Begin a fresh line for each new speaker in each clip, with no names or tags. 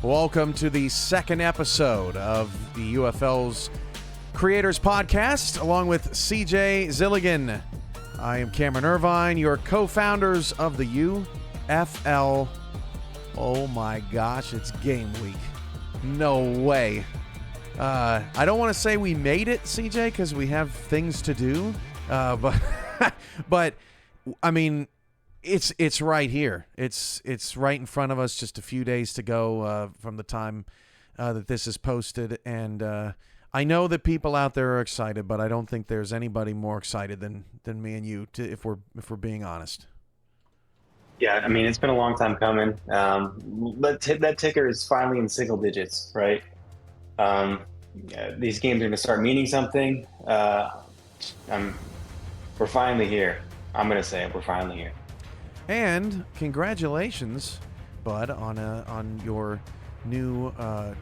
Welcome to the second episode of the UFL's Creators Podcast, along with CJ Zilligan. I am Cameron Irvine, your co-founders of the UFL. Oh my gosh, it's game week. No way. I don't want to say we made it, CJ, because we have things to do. But I mean, it's right here. It's right in front of us. Just a few days to go from the time that this is posted, and I know that people out there are excited, but I don't think there's anybody more excited than me and you. If we're being honest.
Yeah, I mean, it's been a long time coming. That ticker is finally in single digits, right? These games are going to start meaning something. We're finally here. I'm going to say it. We're finally here.
And congratulations, bud, on your new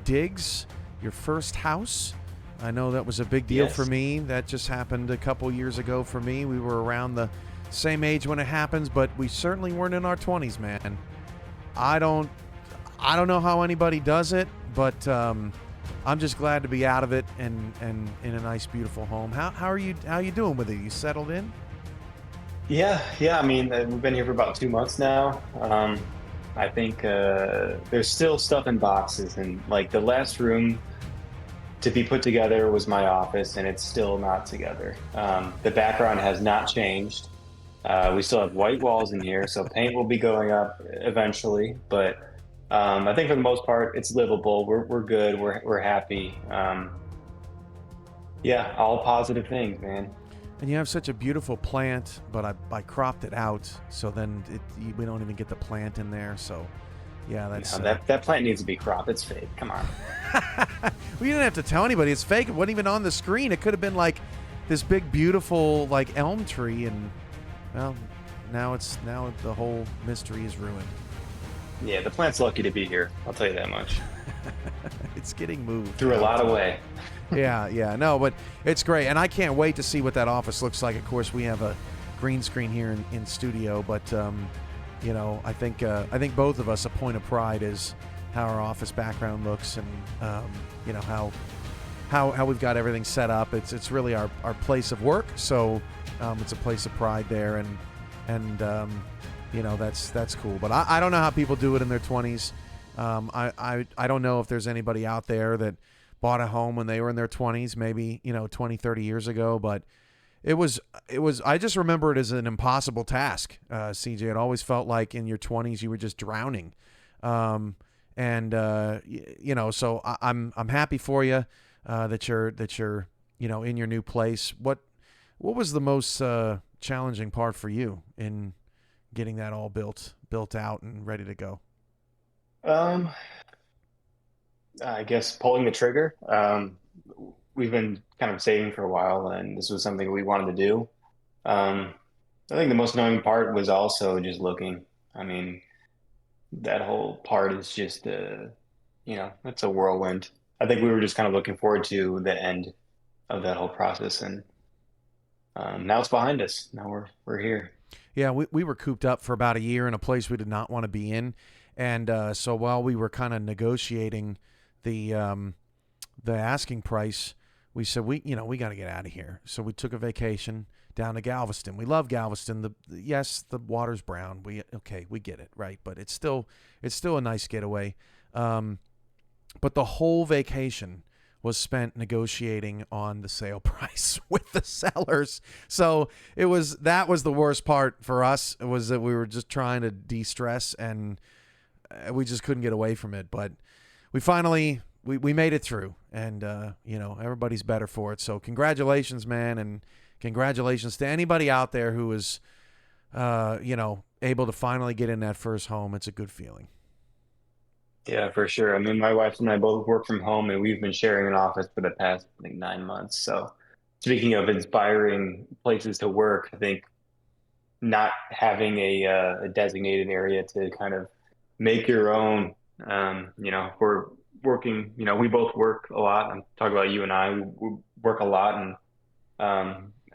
digs, your first house. I know that was a big deal for me. That just happened a couple years ago for me. We were around the same age when it happens, but we certainly weren't in our 20s, man. I don't know how anybody does it, but I'm just glad to be out of it and in a nice, beautiful home. How are you doing with it? You settled in?
Yeah. I mean, we've been here for about 2 months now. I think there's still stuff in boxes, and like the last room to be put together was my office, and it's still not together. The background has not changed. We still have white walls in here, so paint will be going up eventually. But I think for the most part, it's livable. We're good. We're happy. Yeah, all positive things, man.
And you have such a beautiful plant, but I cropped it out, so then we don't even get the plant in there. So, yeah, that's
that plant needs to be cropped. It's fake. Come on.
We didn't have to tell anybody it's fake. It wasn't even on the screen. It could have been like this big, beautiful like elm tree, and well, now the whole mystery is ruined.
Yeah, the plant's lucky to be here. I'll tell you that much.
It's getting moved
through a lot of way.
Yeah, no, but it's great, and I can't wait to see what that office looks like. Of course, we have a green screen here in studio, but you know, I think both of us, a point of pride is how our office background looks, and you know how we've got everything set up. It's really our place of work, so it's a place of pride there, and you know, that's cool. But I don't know how people do it in their 20s. I don't know if there's anybody out there that bought a home when they were in their 20s, maybe, you know, 20, 30 years ago, but it was I just remember it as an impossible task. CJ, it always felt like in your 20s you were just drowning. You know, so I'm happy for you that you're you know, in your new place. What was the most challenging part for you in getting that all built out and ready to go?
I guess pulling the trigger. We've been kind of saving for a while, and this was something we wanted to do. I think the most annoying part was also just looking. I mean, that whole part is just, you know, it's a whirlwind. I think we were just kind of looking forward to the end of that whole process, and now it's behind us. Now we're here.
Yeah, we were cooped up for about a year in a place we did not want to be in, and so while we were kind of negotiating the asking price, we said we got to get out of here. So we took a vacation down to Galveston. We love Galveston. Yes, the water's brown. We get it, right? But it's still a nice getaway. But the whole vacation was spent negotiating on the sale price with the sellers. So that was the worst part for us. It was that we were just trying to de-stress, and we just couldn't get away from it. But we finally we made it through, and you know, everybody's better for it. So congratulations, man, and congratulations to anybody out there who is you know, able to finally get in that first home. It's a good feeling.
Yeah, for sure. I mean, my wife and I both work from home, and we've been sharing an office for the past like 9 months. So, speaking of inspiring places to work, I think not having a designated area to kind of make your own. You know, we're working. You know, we both work a lot. I'm talking about you and I. We work a lot, and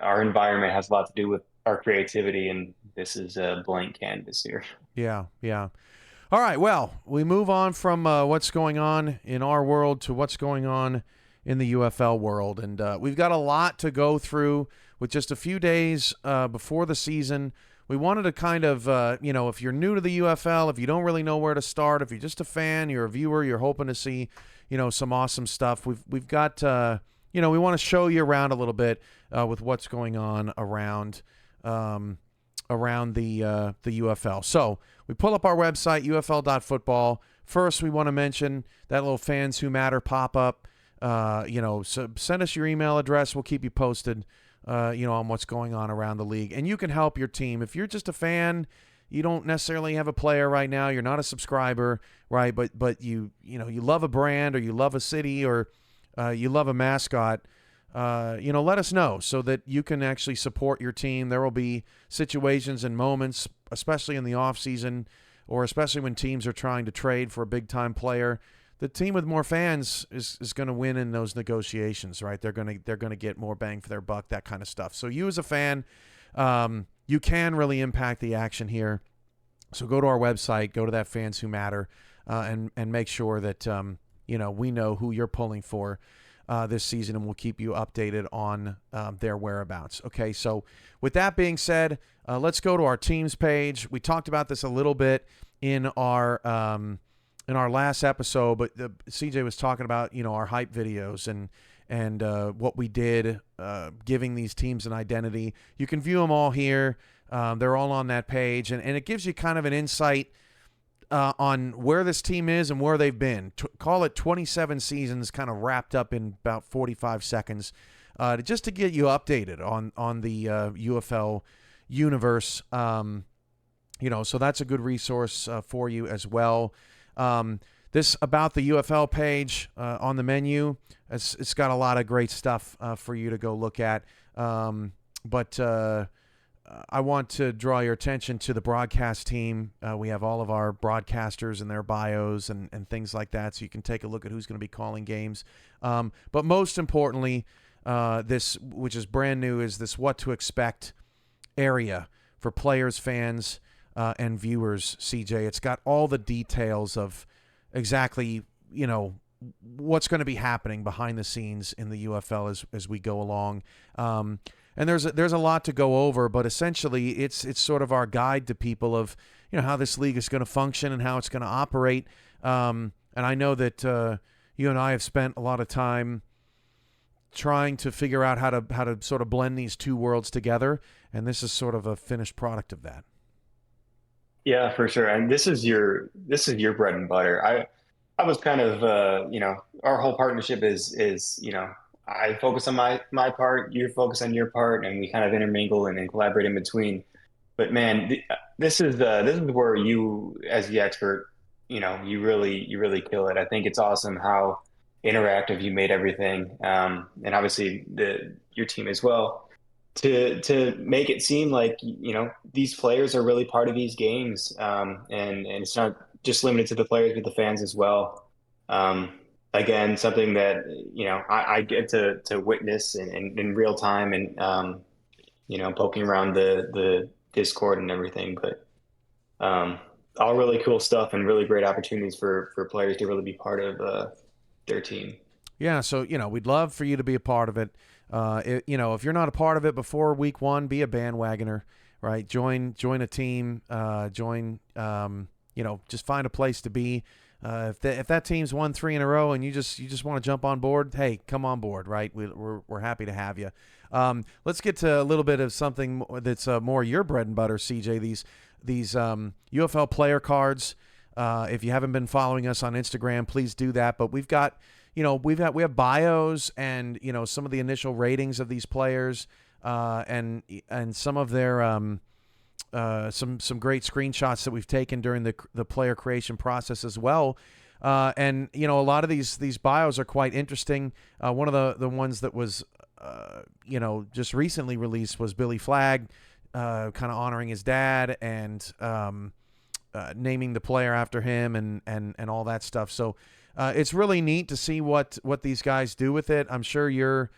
our environment has a lot to do with our creativity. And this is a blank canvas here.
Yeah. All right, well, we move on from what's going on in our world to what's going on in the UFL world. And we've got a lot to go through with just a few days before the season. We wanted to kind of, if you're new to the UFL, if you don't really know where to start, if you're just a fan, you're a viewer, you're hoping to see, some awesome stuff. We've got, we want to show you around a little bit with what's going on around the UFL. So we pull up our website, ufl.football. First, we want to mention that little Fans Who Matter pop-up. So send us your email address. We'll keep you posted, on what's going on around the league. And you can help your team. If you're just a fan, you don't necessarily have a player right now, you're not a subscriber, right? But you love a brand, or you love a city, or you love a mascot, let us know so that you can actually support your team. There will be situations and moments, especially in the off season, or especially when teams are trying to trade for a big-time player. The team with more fans is going to win in those negotiations, right? They're going to get more bang for their buck, that kind of stuff. So you as a fan, you can really impact the action here. So go to our website, go to that Fans Who Matter, and make sure that we know who you're pulling for this season, and we'll keep you updated on their whereabouts. Okay, so with that being said, let's go to our teams page. We talked about this a little bit in our last episode, but CJ was talking about our hype videos and what we did, giving these teams an identity. You can view them all here. They're all on that page, and it gives you kind of an insight on where this team is and where they've been. Call it 27 seasons kind of wrapped up in about 45 seconds, just to get you updated on the UFL universe. So that's a good resource for you as well. This About the UFL page on the menu, it's got a lot of great stuff for you to go look at. But I want to draw your attention to the broadcast team. We have all of our broadcasters and their bios and things like that, so you can take a look at who's going to be calling games. But most importantly, this, which is brand new, is this What to Expect area for players, fans, and viewers, CJ. It's got all the details of exactly, what's going to be happening behind the scenes in the UFL as we go along. And there's a lot to go over, but essentially it's sort of our guide to people of, how this league is going to function and how it's going to operate. And I know that you and I have spent a lot of time trying to figure out how to sort of blend these two worlds together, and this is sort of a finished product of that.
Yeah, for sure. And this is your bread and butter. I was kind of our whole partnership is I focus on my part, you focus on your part, and we kind of intermingle and collaborate in between. But man, this is where you, as the expert, you really kill it. I think it's awesome how interactive you made everything, and obviously your team as well, to make it seem like these players are really part of these games, and it's not just limited to the players but the fans as well. Again, something that I get to witness in real time, and poking around the Discord and everything. But all really cool stuff and really great opportunities for players to really be part of their team.
Yeah, so we'd love for you to be a part of it. If you're not a part of it before week 1, be a bandwagoner, right? Join a team. Just find a place to be. If that team's won 3 in a row and you just want to jump on board, hey, come on board, right? We're happy to have you. Let's get to a little bit of something that's more your bread and butter, CJ. These UFL player cards. If you haven't been following us on Instagram, please do that. But we've got, we have bios and some of the initial ratings of these players, and some of their some great screenshots that we've taken during the player creation process as well. And a lot of these bios are quite interesting. One of the ones that was just recently released was Billy Flagg, kind of honoring his dad and naming the player after him and all that stuff. So it's really neat to see what these guys do with it. I'm sure you're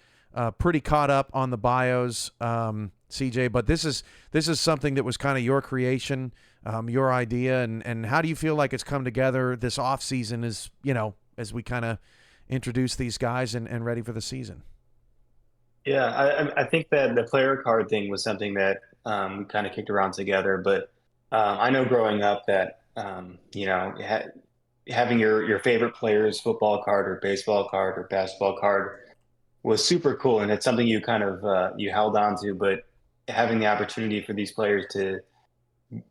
pretty caught up on the bios, CJ. But this is something that was kind of your creation, your idea, and how do you feel like it's come together this off season? Is as we kind of introduce these guys and ready for the season.
Yeah, I think that the player card thing was something that we kind of kicked around together. But I know growing up that having your favorite player's football card or baseball card or basketball card was super cool, and it's something you kind of you held on to. But having the opportunity for these players to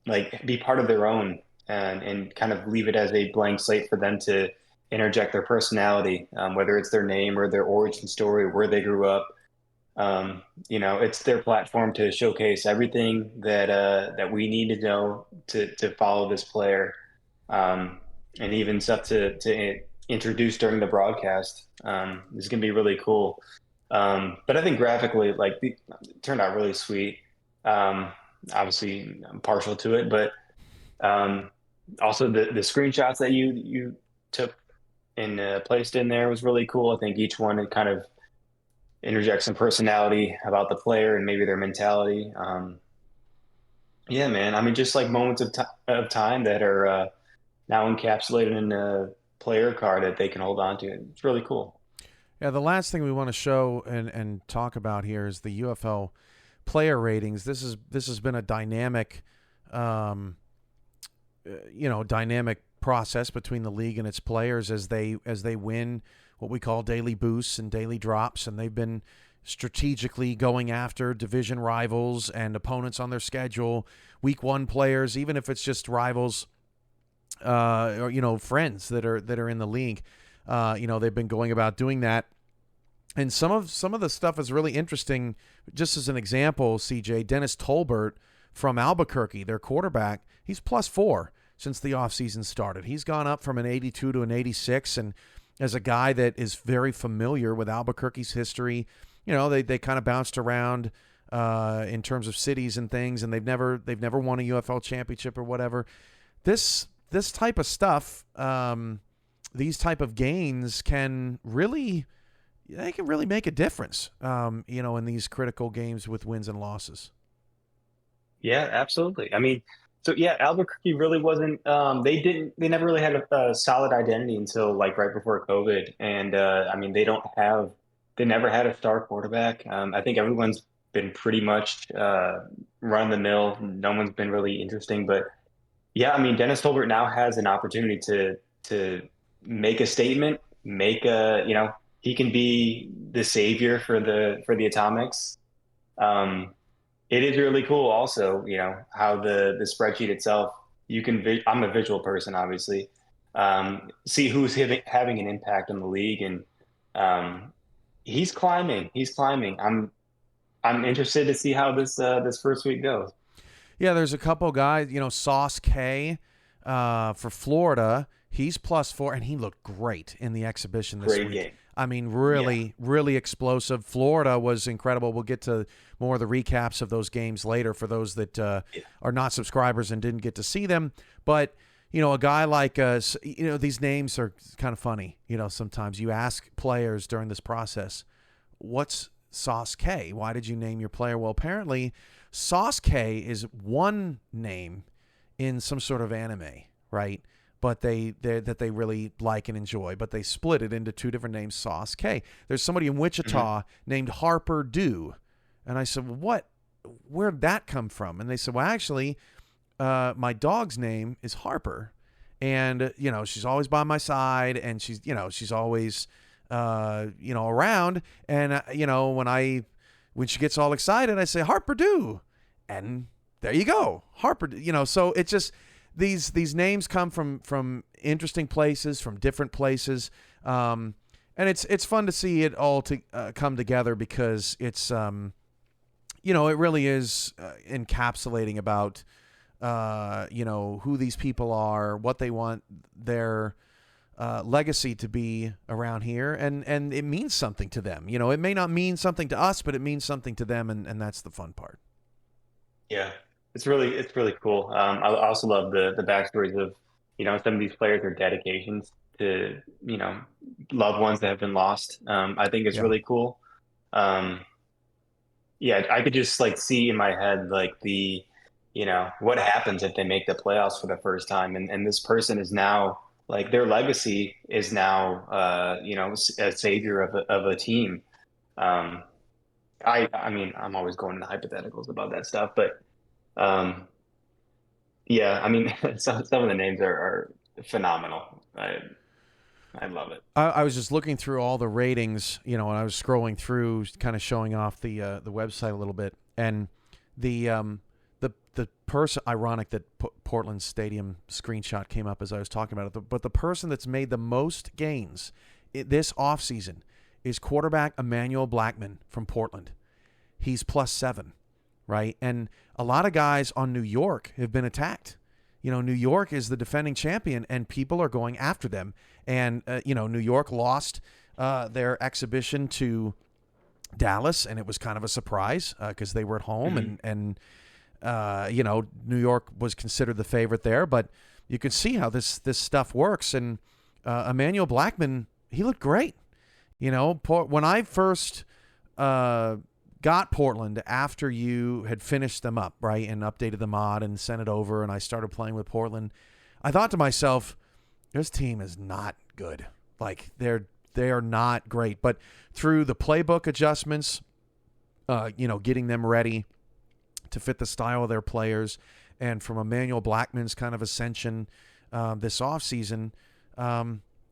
like be part of their own and kind of leave it as a blank slate for them to interject their personality, whether it's their name or their origin story, where they grew up. It's their platform to showcase everything that we need to know to follow this player, and even stuff to introduce during the broadcast. Is going to be really cool. But I think graphically, like it turned out really sweet. Obviously, I'm partial to it, but also the screenshots that you took and placed in there was really cool. I think each one had kind of interject some personality about the player and maybe their mentality. Yeah, man. I mean, just like moments of time that are now encapsulated in a player card that they can hold on to. It's really cool.
Yeah, the last thing we want to show and talk about here is the UFL player ratings. This has been a dynamic, dynamic process between the league and its players as they win what we call daily boosts and daily drops, and they've been strategically going after division rivals and opponents on their schedule, week one players, even if it's just rivals, or friends that are in the league. They've been going about doing that, and some of the stuff is really interesting. Just as an example, CJ, Dennis Tolbert from Albuquerque, their quarterback, he's +4 since the offseason started. He's gone up from an 82 to an 86, and as a guy that is very familiar with Albuquerque's history, they kind of bounced around in terms of cities and things, and they've never won a UFL championship or whatever. This type of stuff, these type of gains can really make a difference, in these critical games with wins and losses.
Yeah, absolutely. I mean, so yeah, Albuquerque really wasn't. They never really had a solid identity until like right before COVID, and I mean, they never had a star quarterback. I think everyone's been pretty much run the mill. No one's been really interesting, but yeah, I mean, Dennis Tolbert now has an opportunity to make a statement, he can be the savior for the Atomics. It is really cool also, how the spreadsheet itself, I'm a visual person, obviously, see who's having an impact on the league. And he's climbing. I'm interested to see how this first week goes.
Yeah, there's a couple guys, Sauce K for Florida. He's +4, and he looked great in the exhibition this week.
Game.
I mean, really explosive. Florida was incredible. We'll get to more of the recaps of those games later for those that are not subscribers and didn't get to see them. But, a guy like us, these names are kind of funny. Sometimes you ask players during this process, what's Sauce K? Why did you name your player? Well, apparently Sauce K is one name in some sort of anime, right? But they really like and enjoy, but they split it into two different names, Sauce K. There's somebody in Wichita named Harper Dew. And I said, well, where'd that come from? And they said, well, actually, my dog's name is Harper. And, she's always by my side, and she's always, around. And, when she gets all excited, I say, Harper Dew. And there you go, Harper, so it's just, these names come from interesting places, from different places, and it's fun to see it all to come together because it's it really is encapsulating about who these people are, what they want their legacy to be around here, and it means something to them. It may not mean something to us, but it means something to them, and that's the fun part.
Yeah. It's really cool. I also love the backstories of, some of these players, their dedications to, loved ones that have been lost. I think it's really cool. Um, yeah, I could just like see in my head like what happens if they make the playoffs for the first time, and this person is now like their legacy is now a savior of a team. Um, I mean I'm always going into hypotheticals about that stuff, but um, yeah, I mean some of the names are phenomenal. I love it.
I was just looking through all the ratings, and I was scrolling through, kind of showing off the website a little bit, and the person, ironic that Portland Stadium screenshot came up as I was talking about it, but the person that's made the most gains this offseason is quarterback Emmanuel Blackman from Portland. He's +7, right? And a lot of guys on New York have been attacked. New York is the defending champion, and people are going after them. And, New York lost their exhibition to Dallas, and it was kind of a surprise because they were at home, and New York was considered the favorite there. But you can see how this stuff works. And Emmanuel Blackman, he looked great. When I first got Portland after you had finished them up, right, and updated the mod and sent it over, and I started playing with Portland, I thought to myself, this team is not good. Like, they are not great. But through the playbook adjustments, getting them ready to fit the style of their players, and from Emmanuel Blackman's kind of ascension this offseason,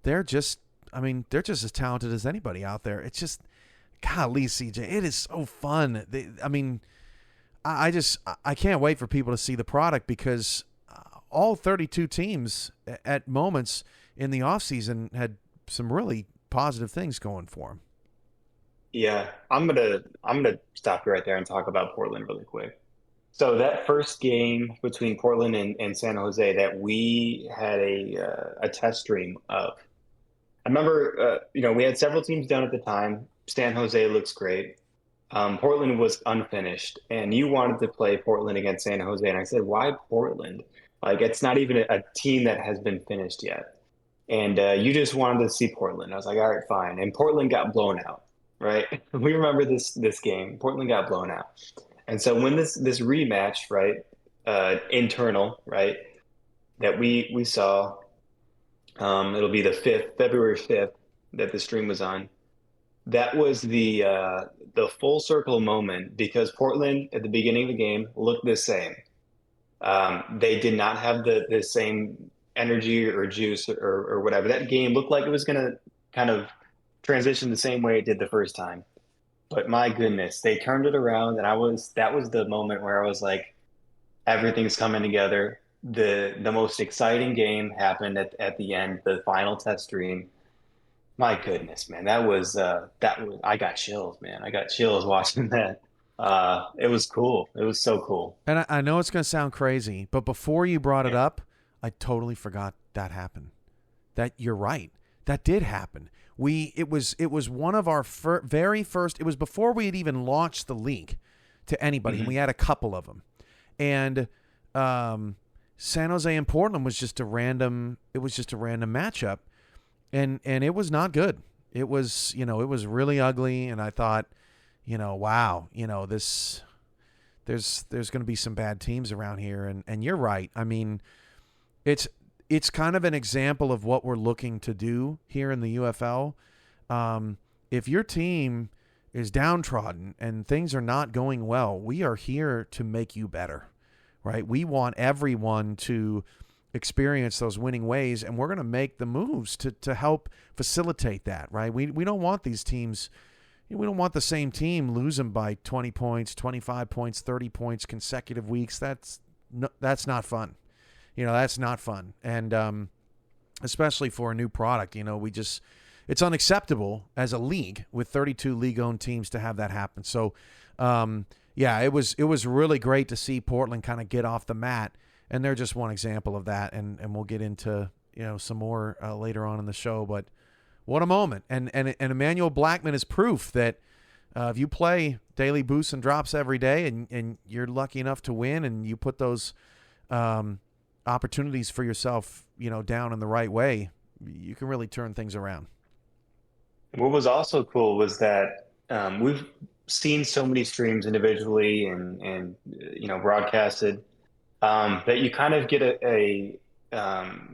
they're just as talented as anybody out there. It's just, golly, CJ, it is so fun. I can't wait for people to see the product, because all 32 teams at moments in the offseason had some really positive things going for them.
Yeah, I'm gonna stop you right there and talk about Portland really quick. So that first game between Portland and San Jose that we had a test stream of, I remember, we had several teams down at the time. San Jose looks great. Portland was unfinished, and you wanted to play Portland against San Jose, and I said, "Why Portland? Like, it's not even a team that has been finished yet." And you just wanted to see Portland. I was like, "All right, fine." And Portland got blown out, right? We remember this game. Portland got blown out, and so when this rematch, right, internal, right, that we saw, it'll be the February 5th, that the stream was on. That was the full circle moment, because Portland at the beginning of the game looked the same. They did not have the same energy or juice or whatever. That game looked like it was going to kind of transition the same way it did the first time. But my goodness, they turned it around, and that was the moment where I was like, everything's coming together. The most exciting game happened at the end, the final test stream. My goodness, man, that was I got chills, man. I got chills watching that. It was cool. It was so cool.
And I know it's going to sound crazy, but before you brought it
Yeah.
up, I totally forgot that happened. That you're right. That did happen. It was one of our very first. It was before we had even launched the league to anybody, and we had a couple of them. And San Jose and Portland was just a random. It was just a random matchup, and it was not good. It was it was really ugly, and I thought, wow, this there's going to be some bad teams around here, and you're right. I mean, it's kind of an example of what we're looking to do here in the UFL. If your team is downtrodden and things are not going well, we are here to make you better, right? We want everyone to experience those winning ways, and we're going to make the moves to help facilitate that, right? We don't want these teams. We don't want the same team losing by 20 points, 25 points, 30 points consecutive weeks. That's not fun. That's not fun. And especially for a new product, it's unacceptable as a league with 32 league-owned teams to have that happen. So, it was really great to see Portland kind of get off the mat, and they're just one example of that. And we'll get into some more later on in the show. But what a moment! And Emmanuel Blackman is proof that if you play daily boosts and drops every day, and you're lucky enough to win, and you put those opportunities for yourself, down in the right way, you can really turn things around.
What was also cool was that we've seen so many streams individually and broadcasted, that you kind of get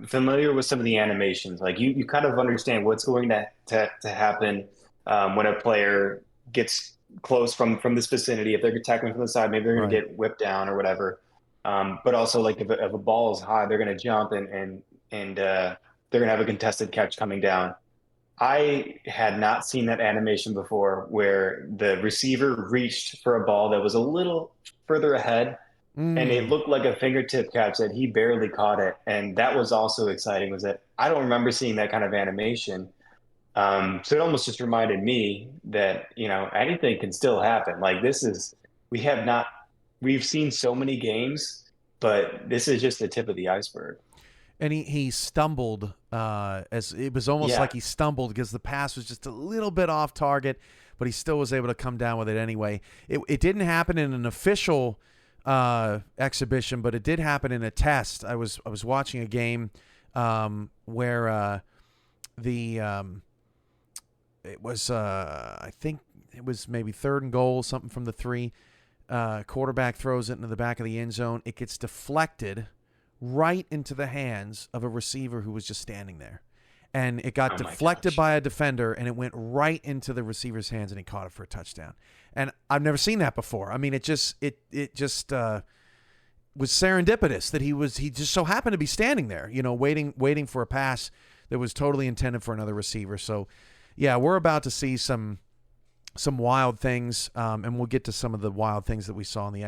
familiar with some of the animations. Like you kind of understand what's going to happen when a player gets close from this vicinity. If they're tackling from the side, maybe they're going to
Right.
get whipped down or whatever. But also, like if a ball is high, they're going to jump and they're going to have a contested catch coming down. I had not seen that animation before where the receiver reached for a ball that was a little further ahead and it
Mm.
looked like a fingertip catch that he barely caught it. And that was also exciting was that I don't remember seeing that kind of animation. So it almost just reminded me that, anything can still happen. Like we have not, we've seen so many games, but this is just the tip of the iceberg.
And he stumbled, as it was almost
Yeah.
like he stumbled because the pass was just a little bit off target, but he still was able to come down with it anyway. It didn't happen in an official exhibition, but it did happen in a test. I was watching a game where the it was I think it was maybe 3rd and goal, something from the 3. Quarterback throws it into the back of the end zone. It gets deflected right into the hands of a receiver who was just standing there. And it got
Oh my
deflected
gosh.
by a defender, and it went right into the receiver's hands, and he caught it for a touchdown. And I've never seen that before. I mean, it just was serendipitous that he just so happened to be standing there, waiting for a pass that was totally intended for another receiver. So, yeah, we're about to see some wild things, and we'll get to some of the wild things that we saw in the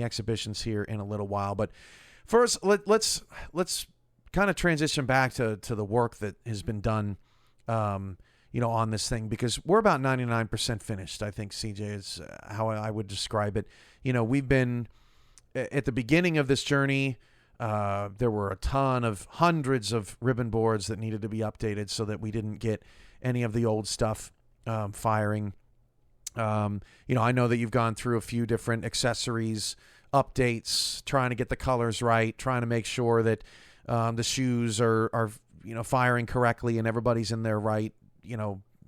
exhibitions here in a little while. But first, let's kind of transition back to the work that has been done, on this thing, because we're about 99% finished. I think, CJ, is how I would describe it. We've been at the beginning of this journey. There were hundreds of ribbon boards that needed to be updated so that we didn't get any of the old stuff firing. I know that you've gone through a few different accessories, updates, trying to get the colors right, trying to make sure that the shoes are firing correctly and everybody's in their right,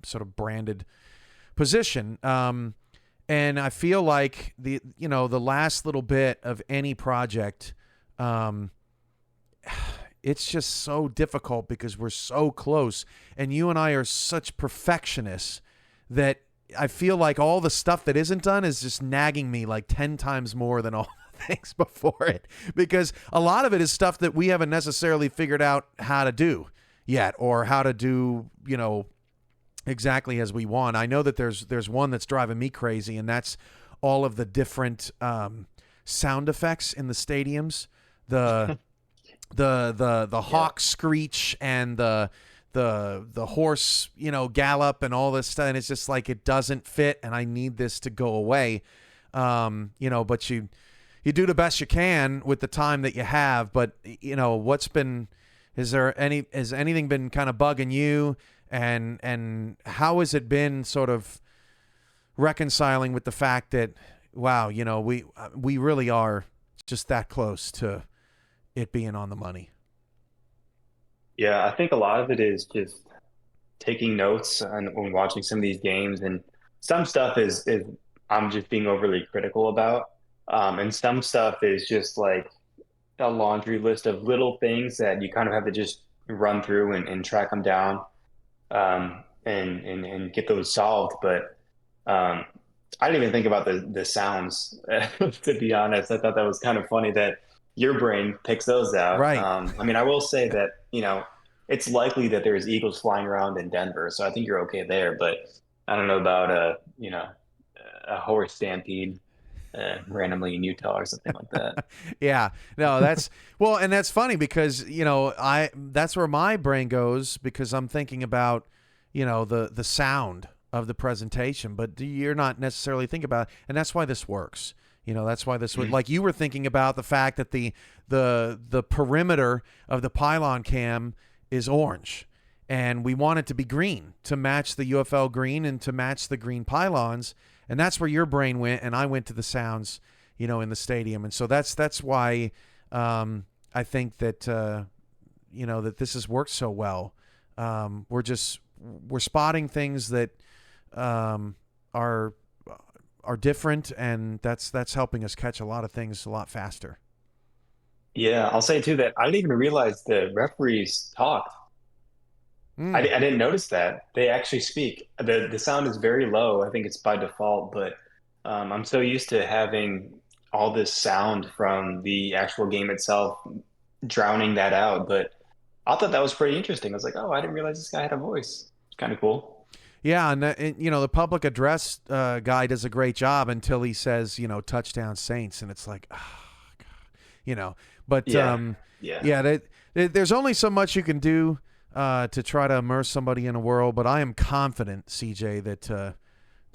sort of branded position. And I feel like the last little bit of any project, it's just so difficult because we're so close, and you and I are such perfectionists that I feel like all the stuff that isn't done is just nagging me like 10 times more than all the things before it, because a lot of it is stuff that we haven't necessarily figured out how to do yet, or how to do, exactly as we want. I know that there's one that's driving me crazy, and that's all of the different sound effects in the stadiums. The hawk screech and the horse, gallop and all this stuff. And it's just like, it doesn't fit, and I need this to go away. But you do the best you can with the time that you have. But, has anything been kind of bugging you, and how has it been sort of reconciling with the fact that, wow, we really are just that close to it being on the money?
Yeah, I think a lot of it is just taking notes and when watching some of these games, and some stuff is I'm just being overly critical about, and some stuff is just like a laundry list of little things that you kind of have to just run through and track them down, and get those solved. But I didn't even think about the sounds, to be honest. I thought that was kind of funny that your brain picks those out.
Right.
I mean, I will say that, it's likely that there's eagles flying around in Denver, so I think you're okay there. But I don't know about a horse stampede randomly in Utah or something like that.
Yeah, no, that's well, and that's funny because that's where my brain goes, because I'm thinking about the sound of the presentation, but you're not necessarily thinking about it, and that's why this works. That's why this would, like, you were thinking about the fact that the perimeter of the pylon cam is orange, and we want it to be green to match the UFL green and to match the green pylons, and that's where your brain went, and I went to the sounds, in the stadium. And so that's why I think that that this has worked so well. We're spotting things that are different, and that's helping us catch a lot of things a lot faster.
Yeah, I'll say too that I didn't even realize the referees talked.
Mm.
I didn't notice that. They actually speak. The sound is very low. I think it's by default, but I'm so used to having all this sound from the actual game itself, drowning that out. But I thought that was pretty interesting. I was like, oh, I didn't realize this guy had a voice. It's kind of cool.
Yeah, and the public address guy does a great job until he says, touchdown Saints, and it's like, oh, God. But
Yeah, yeah,
yeah, there's only so much you can do to try to immerse somebody in a world. But I am confident, CJ, that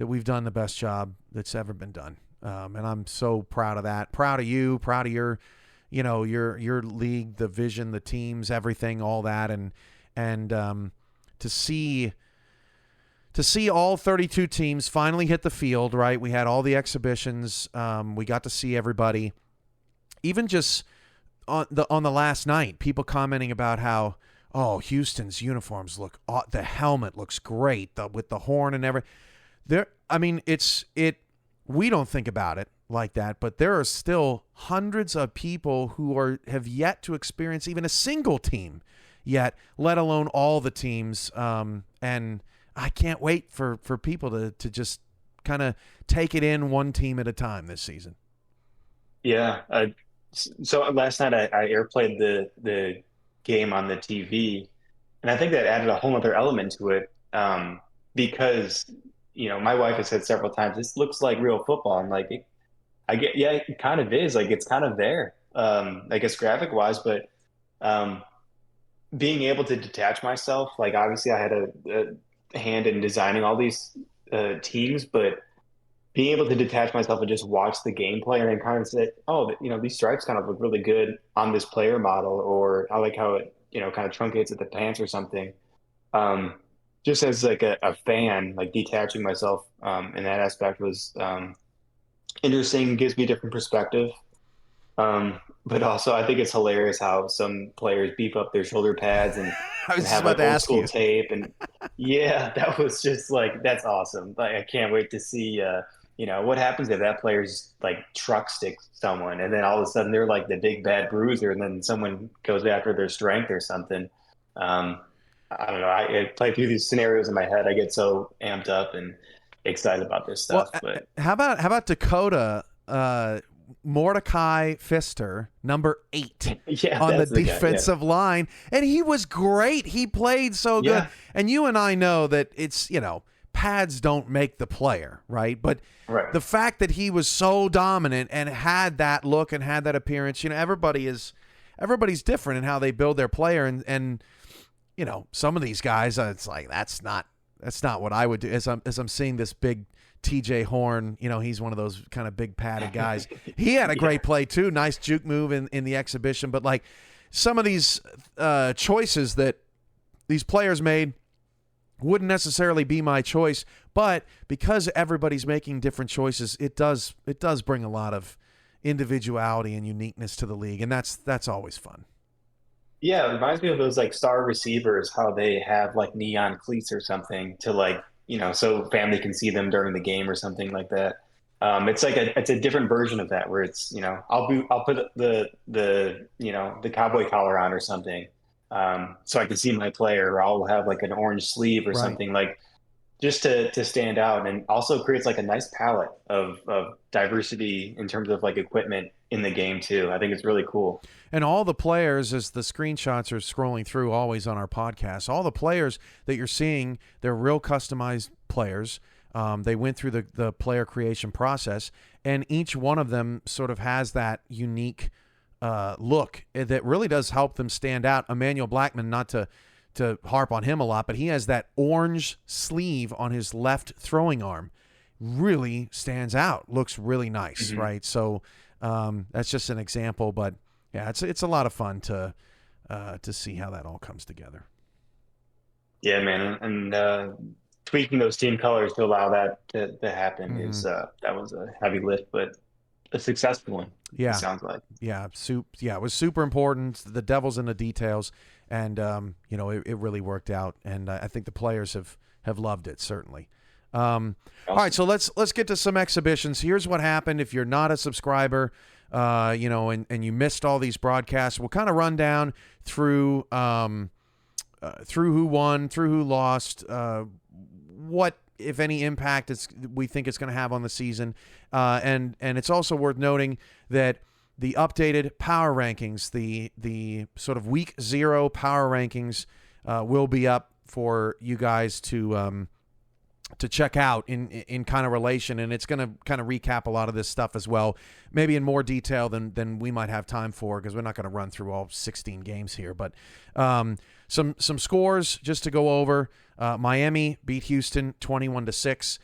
we've done the best job that's ever been done, and I'm so proud of that. Proud of you. Proud of your league, the vision, the teams, everything, all that, and to see all 32 teams finally hit the field, right? We had all the exhibitions. We got to see everybody. Even just on the last night, people commenting about how, oh, Houston's uniforms look, the helmet looks great with the horn and everything. We don't think about it like that, but there are still hundreds of people who have yet to experience even a single team yet, let alone all the teams. And I can't wait for people to just kind of take it in one team at a time this season.
yeah. So last night I airplayed the game on the TV, and I think that added a whole other element to it. Because my wife has said several times, this looks like real football. I'm like, I get, yeah, it kind of is. Like it's kind of there. I guess graphic wise, but um, being able to detach myself, like obviously I had a hand in designing all these teams, but being able to detach myself and just watch the gameplay and then kind of say, oh, these stripes kind of look really good on this player model, or I like how it, kind of truncates at the pants or something. Um, just as like a fan, like detaching myself in that aspect was interesting, gives me a different perspective. But also, I think it's hilarious how some players beef up their shoulder pads
I was
and
just
have
about
like
to
old
ask
school
you.
tape. And yeah, that was just like, that's awesome. Like, I can't wait to see, what happens if that player's like truck sticks someone and then all of a sudden they're like the big bad bruiser and then someone goes after their strength or something. Um, I don't know. I play through these scenarios in my head. I get so amped up and excited about this
Well,
stuff. But
how about Dakota Mordecai Pfister, number 8
yeah,
on the
that's the guy. Yeah.
defensive line, and he was great. He played so good.
Yeah.
And you and I know that it's, pads don't make the player, right? But
Right.
the fact that he was so dominant and had that look and had that appearance, everybody's different in how they build their player, and some of these guys, it's like that's not what I would do. As I'm seeing this big TJ Horn, he's one of those kind of big padded guys. He had a great play too, nice juke move in the exhibition. But like some of these choices that these players made wouldn't necessarily be my choice, but because everybody's making different choices, it does bring a lot of individuality and uniqueness to the league, and that's always fun.
Yeah, it reminds me of those like star receivers, how they have like neon cleats or something to like, so family can see them during the game or something like that. It's like it's a different version of that where it's, I'll put the cowboy collar on or something, so I can see my player, or I'll have like an orange sleeve or
Right.
something like just to stand out, and also creates like a nice palette of diversity in terms of like equipment in the game too. I think it's really cool.
And all the players, as the screenshots are scrolling through always on our podcast, all the players that you're seeing, they're real customized players. They went through the player creation process, and each one of them sort of has that unique look that really does help them stand out. Emmanuel Blackman, not to harp on him a lot, but he has that orange sleeve on his left throwing arm. Really stands out. Looks really nice,
Mhm.
right? So that's just an example, but yeah, it's a lot of fun to see how that all comes together.
Yeah, man, and tweaking those team colors to allow that to happen
Mm-hmm.
is that was a heavy lift, but a successful one. It
Yeah,
sounds like.
yeah, it was super important. The devil's in the details, and it really worked out. And I think the players have loved it certainly. All right, so let's get to some exhibitions. Here's what happened. If you're not a subscriber, and you missed all these broadcasts, we'll kind of run down through who won, through who lost, what, if any, impact we think it's going to have on the season, and it's also worth noting that the updated power rankings, the sort of week 0 power rankings, will be up for you guys to check out in kind of relation, and it's going to kind of recap a lot of this stuff as well, maybe in more detail than we might have time for, because we're not going to run through all 16 games here. But some scores just to go over. Miami beat Houston 21-6.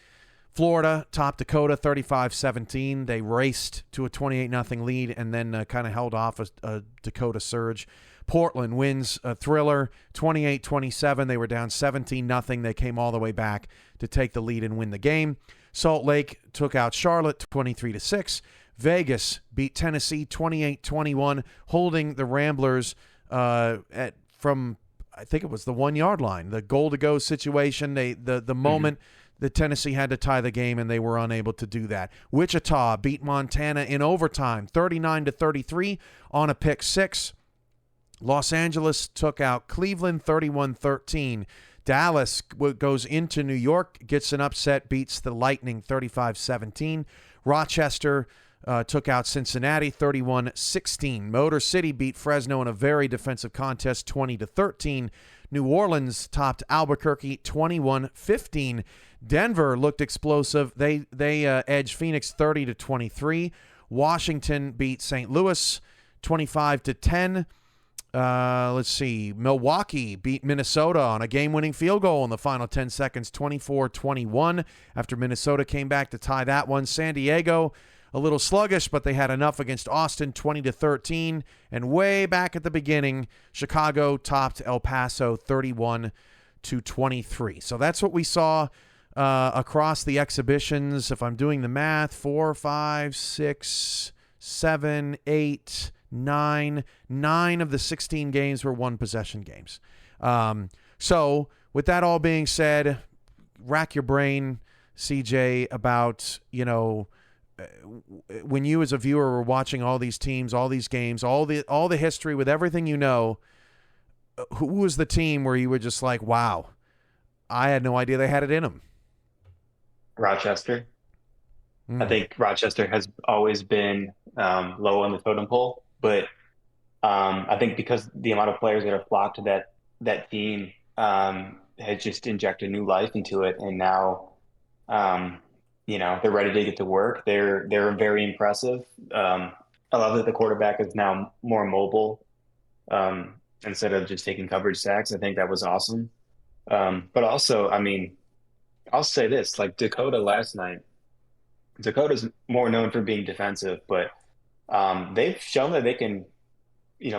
Florida topped Dakota 35-17. They raced to a 28-0 lead and then kind of held off a Dakota surge. Portland wins a thriller 28-27. They were down 17-0. They came all the way back to take the lead and win the game. Salt Lake took out Charlotte 23-6. Vegas beat Tennessee 28-21, holding the Ramblers from I think it was the 1 yard line. The goal to go situation. The moment that Tennessee had to tie the game, and they were unable to do that. Wichita beat Montana in overtime 39-33 on a pick six. Los Angeles took out Cleveland 31-13. Dallas goes into New York, gets an upset, beats the Lightning 35-17. Rochester took out Cincinnati 31-16. Motor City beat Fresno in a very defensive contest 20-13. New Orleans topped Albuquerque 21-15. Denver looked explosive. They edged Phoenix 30-23. Washington beat St. Louis 25-10. Let's see. Milwaukee beat Minnesota on a game-winning field goal in the final 10 seconds, 24-21, after Minnesota came back to tie that one. San Diego, a little sluggish, but they had enough against Austin, 20-13. And way back at the beginning, Chicago topped El Paso 31-23. So that's what we saw across the exhibitions. If I'm doing the math, 4, 5, 6, 7, 8, 9 of the 16 games were one-possession games. So with that all being said, rack your brain, CJ, about, when you as a viewer were watching all these teams, all these games, all the history, with everything who was the team where you were just like, wow, I had no idea they had it in them?
Rochester. I think Rochester has always been low on the totem pole, but I think because the amount of players that have flocked to that team has just injected new life into it, and now they're ready to get to work. They're very impressive. I love that the quarterback is now more mobile instead of just taking coverage sacks. I think that was awesome. But also, I'll say this, like Dakota last night. Dakota's more known for being defensive, but they've shown that they can,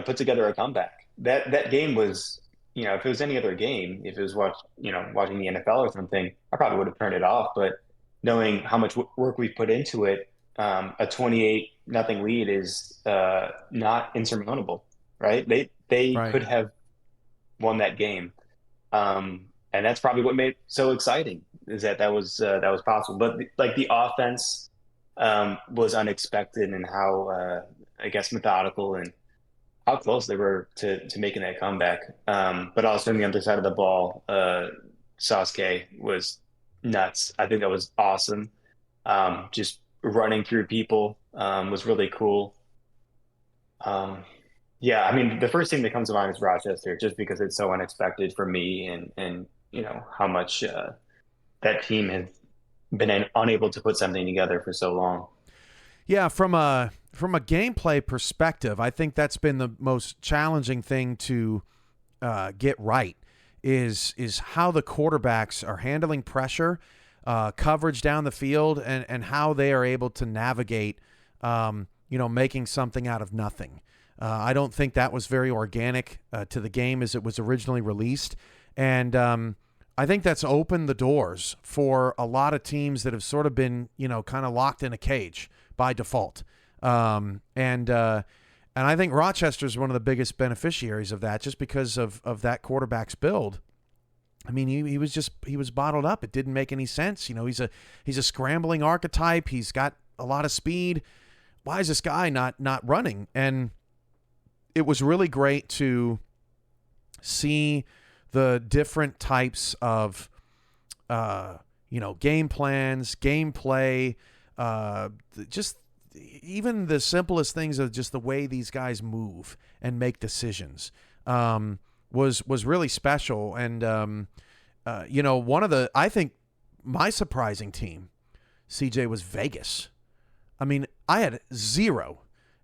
put together a comeback. That game was, if it was any other game, if it was watching the NFL or something, I probably would have turned it off. But knowing how much work we've put into it, a 28-0 lead is not insurmountable, right? They
Right.
could have won that game, and that's probably what made it so exciting, is that was possible. But the offense was unexpected, and how I guess methodical, and how close they were to making that comeback. But also on the other side of the ball, Sasuke was nuts. I think that was awesome. Just running through people was really cool. The first thing that comes to mind is Rochester, just because it's so unexpected for me, and how much that team has been unable to put something together for so long.
Yeah, from a gameplay perspective, I think that's been the most challenging thing to get right, is how the quarterbacks are handling pressure, coverage down the field, and how they are able to navigate, making something out of nothing. I don't think that was very organic to the game as it was originally released, and I think that's opened the doors for a lot of teams that have sort of been, kind of locked in a cage by default. And I think Rochester's one of the biggest beneficiaries of that, just because of that quarterback's build. I mean, he was bottled up. It didn't make any sense. He's a scrambling archetype. He's got a lot of speed. Why is this guy not running? And it was really great to see the different types of game plans, gameplay, just even the simplest things of just the way these guys move and make decisions was really special. And I think my surprising team, CJ, was Vegas. I mean, I had zero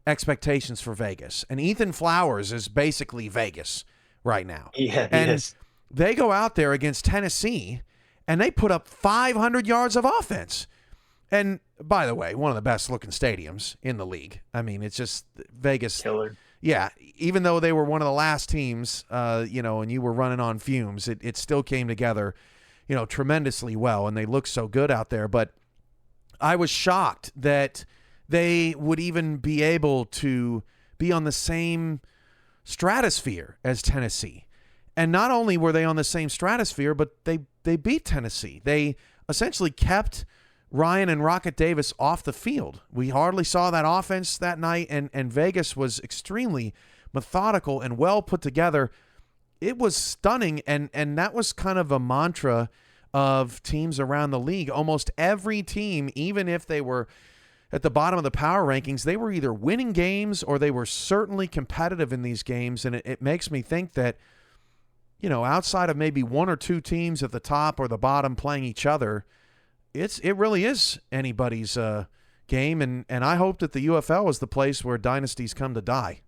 expectations for Vegas, and Ethan Flowers is basically Vegas right now.
Yeah,
and they go out there against Tennessee, and they put up 500 yards of offense. And by the way, one of the best looking stadiums in the league. I mean, it's just Vegas.
Killer.
Yeah, even though they were one of the last teams, and you were running on fumes, it still came together, tremendously well, and they looked so good out there. But I was shocked that they would even be able to be on the same stratosphere as Tennessee. And not only were they on the same stratosphere, but they beat Tennessee. They essentially kept Ryan and Rocket Davis off the field. We hardly saw that offense that night, and Vegas was extremely methodical and well put together. It was stunning, and that was kind of a mantra of teams around the league. Almost every team, even if they were at the bottom of the power rankings, they were either winning games or they were certainly competitive in these games, and it makes me think that, outside of maybe one or two teams at the top or the bottom playing each other, it really is anybody's game, and I hope that the UFL is the place where dynasties come to die.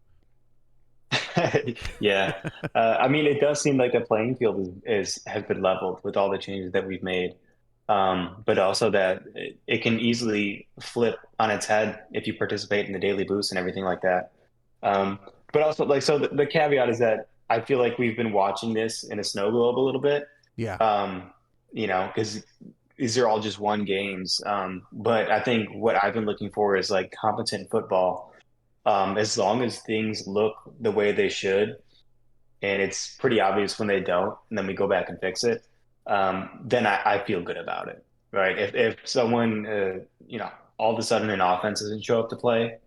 Yeah. I mean, it does seem like the playing field has been leveled with all the changes that we've made. But also that it can easily flip on its head if you participate in the daily boost and everything like that. But also, the caveat is that I feel like we've been watching this in a snow globe a little bit.
Yeah.
Because these are all just one games. But I think what I've been looking for is like competent football. As long as things look the way they should, and it's pretty obvious when they don't, and then we go back and fix it, then I feel good about it, right? If someone, all of a sudden an offense doesn't show up to play,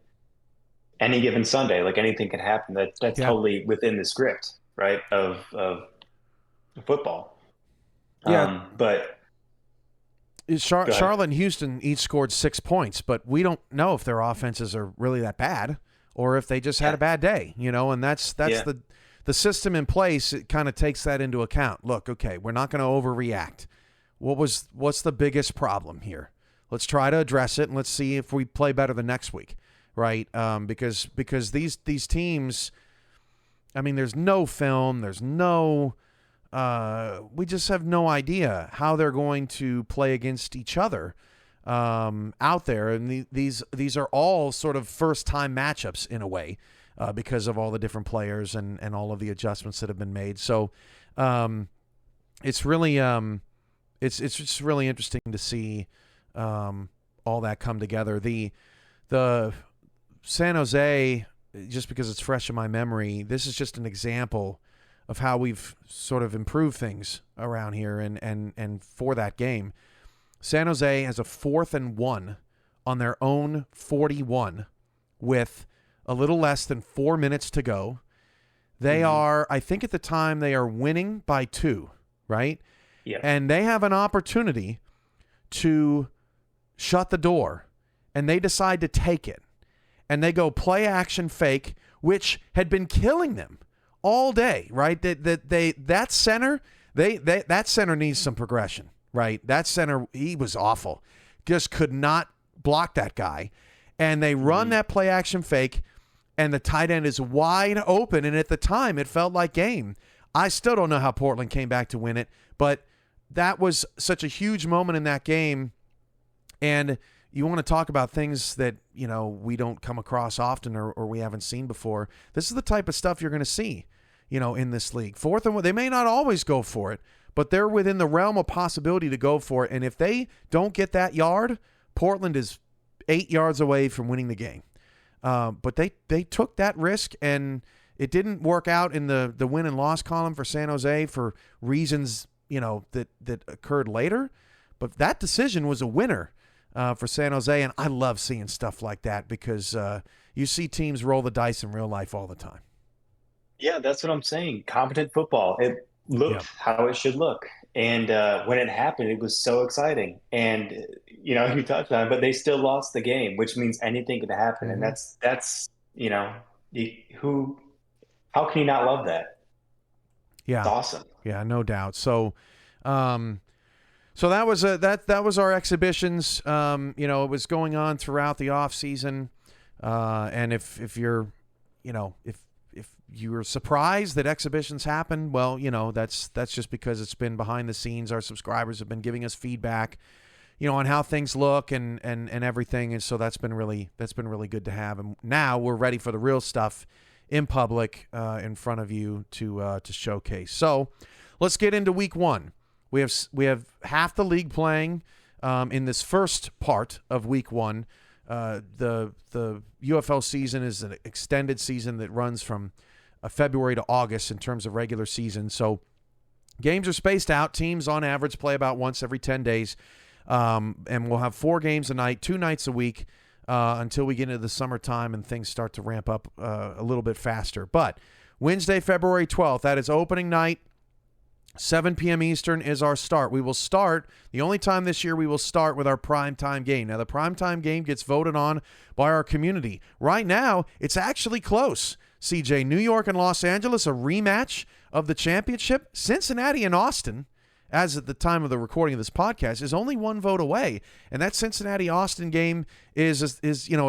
any given Sunday, like anything can happen. That's totally within the script, right, of football.
Yeah.
But
Charlotte and Houston each scored 6 points, but we don't know if their offenses are really that bad or if they just had a bad day, and that's the system in place. It kind of takes that into account. Look, okay, we're not going to overreact. What's the biggest problem here? Let's try to address it, and let's see if we play better the next week, right? Because these teams, I mean, there's no film, there's no we just have no idea how they're going to play against each other out there. And these are all sort of first-time matchups in a way because of all the different players and all of the adjustments that have been made. So it's really it's just really interesting to see all that come together. The San Jose, just because it's fresh in my memory, this is just an example of how we've sort of improved things around here. And for that game, San Jose has a 4th and 1 on their own 41 with a little less than 4 minutes to go. They are, I think at the time, they are winning by 2, right?
Yeah.
And they have an opportunity to shut the door, and they decide to take it. And they go play action fake, which had been killing them all day, right? That center needs some progression, right? That center, he was awful. Just could not block that guy. And they run that play action fake, and the tight end is wide open. And at the time, it felt like game. I still don't know how Portland came back to win it, but that was such a huge moment in that game. And you want to talk about things that, we don't come across often or we haven't seen before. This is the type of stuff you're going to see, in this league. 4th and 1, they may not always go for it, but they're within the realm of possibility to go for it. And if they don't get that yard, Portland is 8 yards away from winning the game. But they took that risk, and it didn't work out in the win and loss column for San Jose for reasons that occurred later, but that decision was a winner for San Jose, and I love seeing stuff like that because you see teams roll the dice in real life all the time.
Yeah, that's what I'm saying. Competent football. It
Yeah.
looked how it should look. And when it happened, it was so exciting. And you touched on it, but they still lost the game, which means anything could happen. And
Mm-hmm.
that's who how can you not love that? It's
Yeah.
awesome.
Yeah, no doubt. So, so that was that was our exhibitions. It was going on throughout the off season, and if you're, if you were surprised that exhibitions happen, well, that's just because it's been behind the scenes. Our subscribers have been giving us feedback, on how things look and everything, and so that's been really good to have. And now we're ready for the real stuff in public, in front of you to showcase. So let's get into week one. We have half the league playing in this first part of week one. The UFL season is an extended season that runs from February to August in terms of regular season. So games are spaced out. Teams on average play about once every 10 days. And we'll have 4 games a night, 2 nights a week, until we get into the summertime and things start to ramp up a little bit faster. But Wednesday, February 12th, that is opening night. 7 p.m. Eastern is our start. We will start, the only time this year we will start with our primetime game. Now, the primetime game gets voted on by our community. Right now, it's actually close. CJ, New York and Los Angeles, a rematch of the championship. Cincinnati and Austin, as at the time of the recording of this podcast, is only 1 vote away. And that Cincinnati-Austin game is a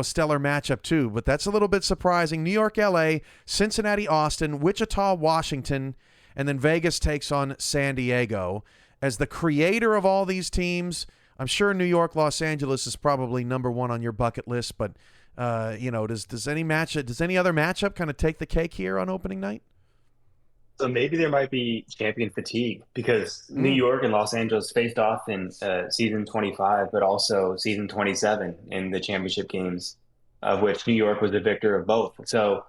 stellar matchup too. But that's a little bit surprising. New York, LA, Cincinnati-Austin, Wichita, Washington, and then Vegas takes on San Diego. As the creator of all these teams, I'm sure New York, Los Angeles is probably number 1 on your bucket list. But does any other matchup kind of take the cake here on opening night?
So maybe there might be champion fatigue because New York and Los Angeles faced off in season 25, but also season 27 in the championship games, of which New York was the victor of both. So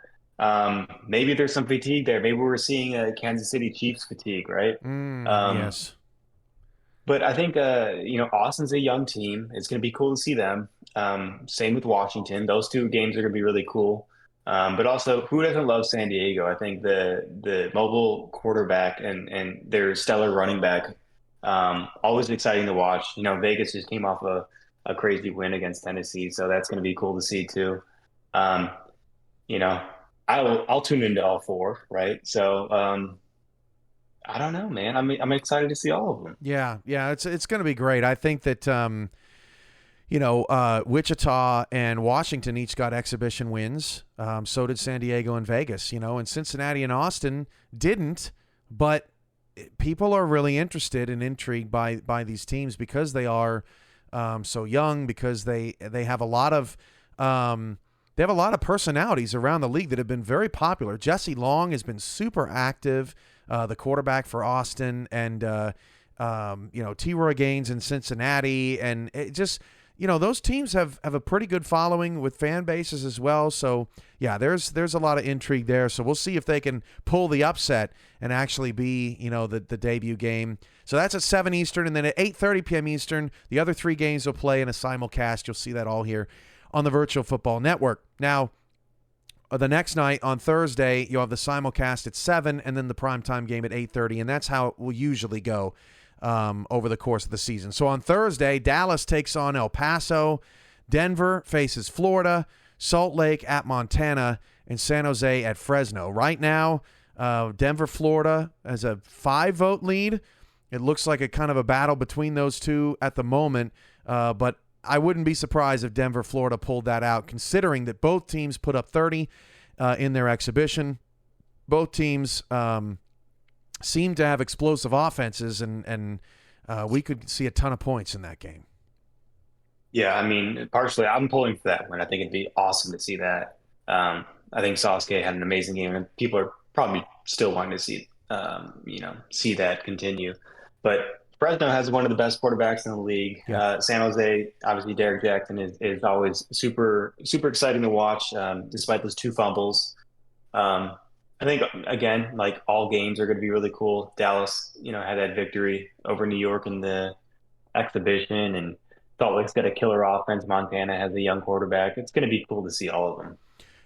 maybe there's some fatigue there. Maybe we're seeing a Kansas City Chiefs fatigue, right?
Yes.
But I think Austin's a young team. It's going to be cool to see them. Same with Washington. Those 2 games are going to be really cool. But also, who doesn't love San Diego? I think the mobile quarterback and their stellar running back, always exciting to watch. Vegas just came off a crazy win against Tennessee, so that's going to be cool to see too. I'll tune into all 4, right? So I don't know, man. I'm excited to see all of them.
Yeah, it's going to be great. I think that Wichita and Washington each got exhibition wins. So did San Diego and Vegas, and Cincinnati and Austin didn't, but people are really interested and intrigued by these teams because they are so young, because they have a lot of personalities around the league that have been very popular. Jesse Long has been super active, the quarterback for Austin, and T. Roy Gaines in Cincinnati, and it just, those teams have a pretty good following with fan bases as well. So yeah, there's a lot of intrigue there. So we'll see if they can pull the upset and actually be, the debut game. So that's at 7 Eastern, and then at 8:30 p.m. Eastern, the other 3 games will play in a simulcast. You'll see that all here on the Virtual Football Network. Now, the next night on Thursday, you'll have the simulcast at 7 and then the primetime game at 8:30, and that's how it will usually go over the course of the season. So on Thursday, Dallas takes on El Paso, Denver faces Florida, Salt Lake at Montana, and San Jose at Fresno. Right now, Denver, Florida has a 5-vote lead. It looks like a kind of a battle between those two at the moment, but I wouldn't be surprised if Denver, Florida pulled that out, considering that both teams put up 30 in their exhibition. Both teams seem to have explosive offenses, and we could see a ton of points in that game.
Yeah, I mean, partially I'm pulling for that one. I think it'd be awesome to see that. I think Sasuke had an amazing game, and people are probably still wanting to see that continue. But Fresno has one of the best quarterbacks in the league.
Yeah.
San Jose, obviously, Derek Jackson is always super, super exciting to watch, despite those 2 fumbles. I think again, like all games are going to be really cool. Dallas, had that victory over New York in the exhibition, and Salt Lake's got a killer offense. Montana has a young quarterback. It's going to be cool to see all of them.